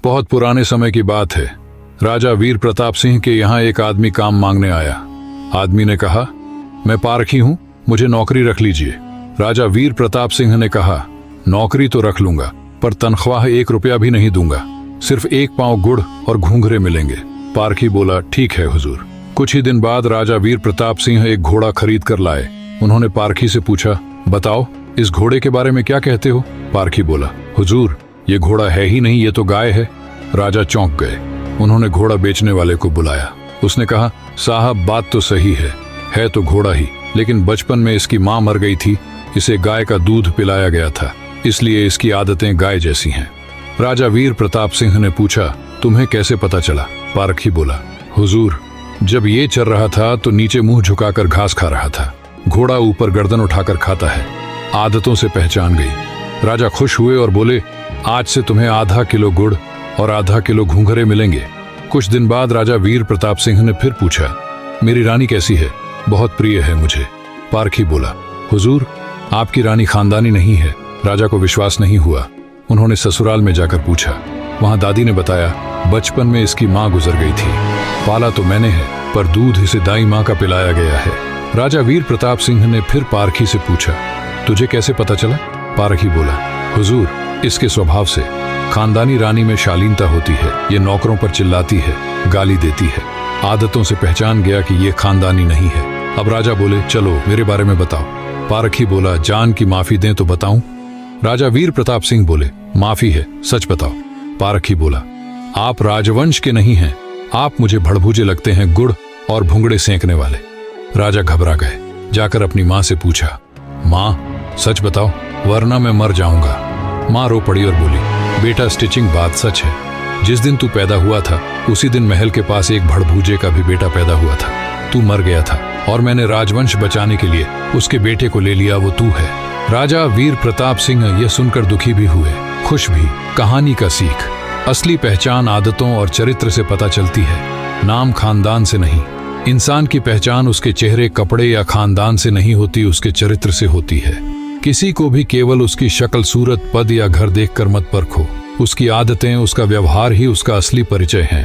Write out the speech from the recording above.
बहुत पुराने समय की बात है। राजा वीर प्रताप सिंह के यहाँ एक आदमी काम मांगने आया। आदमी ने कहा, मैं पारखी हूँ, मुझे नौकरी रख लीजिए। राजा वीर प्रताप सिंह ने कहा, नौकरी तो रख लूंगा, पर तनख्वाह 1 रुपया भी नहीं दूंगा। सिर्फ 1 पांव गुड़ और घूंघरे मिलेंगे। पारखी बोला, ठीक है हुजूर। कुछ ही दिन बाद राजा वीर प्रताप सिंह एक घोड़ा खरीद कर लाए। उन्होंने पारखी से पूछा, बताओ इस घोड़े के बारे में क्या कहते हो? पारखी बोला, हुजूर ये घोड़ा है ही नहीं, ये तो गाय है। राजा चौंक गए। उन्होंने घोड़ा बेचने वाले को बुलाया। उसने कहा, साहब बात तो सही है तो घोड़ा ही, लेकिन बचपन में इसकी माँ मर गई थी, इसे गाय का दूध पिलाया गया था, इसलिए इसकी आदतें गाय जैसी हैं। राजा वीर प्रताप सिंह ने पूछा, तुम्हें कैसे पता चला? पारखी बोला, हुजूर जब ये चल रहा था तो नीचे मुंह झुकाकर घास खा रहा था, घोड़ा ऊपर गर्दन उठाकर खाता है, आदतों से पहचान गई। राजा खुश हुए और बोले, आज से तुम्हें आधा किलो गुड़ और आधा किलो घूंघरे मिलेंगे। कुछ दिन बाद राजा वीर प्रताप सिंह ने फिर पूछा, मेरी रानी कैसी है? बहुत प्रिय है मुझे। पारखी बोला, हुजूर आपकी रानी खानदानी नहीं है। राजा को विश्वास नहीं हुआ। उन्होंने ससुराल में जाकर पूछा। वहां दादी ने बताया, बचपन में इसकी माँ गुजर गई थी, पाला तो मैंने है, पर दूध इसे दाई माँ का पिलाया गया है। राजा वीर प्रताप सिंह ने फिर पारखी से पूछा, तुझे कैसे पता चला? पारखी बोला, हुजूर इसके स्वभाव से। खानदानी रानी में शालीनता होती है, ये नौकरों पर चिल्लाती है, गाली देती है। आदतों से पहचान गया कि ये खानदानी नहीं है। अब राजा बोले, चलो मेरे बारे में बताओ। पारखी बोला, जान की माफी दें तो बताऊं? राजा वीर प्रताप सिंह बोले, माफी है, सच बताओ। पारखी बोला, आप राजवंश के नहीं हैं, आप मुझे भड़भूजे लगते हैं, गुड़ और भुंगड़े सेंकने वाले। राजा घबरा गए। जाकर अपनी माँ से पूछा, माँ सच बताओ वरना मैं मर जाऊंगा। माँ रो पड़ी और बोली, बेटा स्टिचिंग बात सच है। जिस दिन तू पैदा हुआ था उसी दिन महल के पास एक भड़भूजे का भी बेटा पैदा हुआ था। तू मर गया था और मैंने राजवंश बचाने के लिए उसके बेटे को ले लिया, वो तू है। राजा वीर प्रताप सिंह यह सुनकर दुखी भी हुए, खुश भी। कहानी का सीख, असली पहचान आदतों और चरित्र से पता चलती है, नाम खानदान से नहीं। इंसान की पहचान उसके चेहरे, कपड़े या खानदान से नहीं होती, उसके चरित्र से होती है। किसी को भी केवल उसकी शक्ल, सूरत, पद या घर देखकर मत परखो। उसकी आदतें, उसका व्यवहार ही उसका असली परिचय है।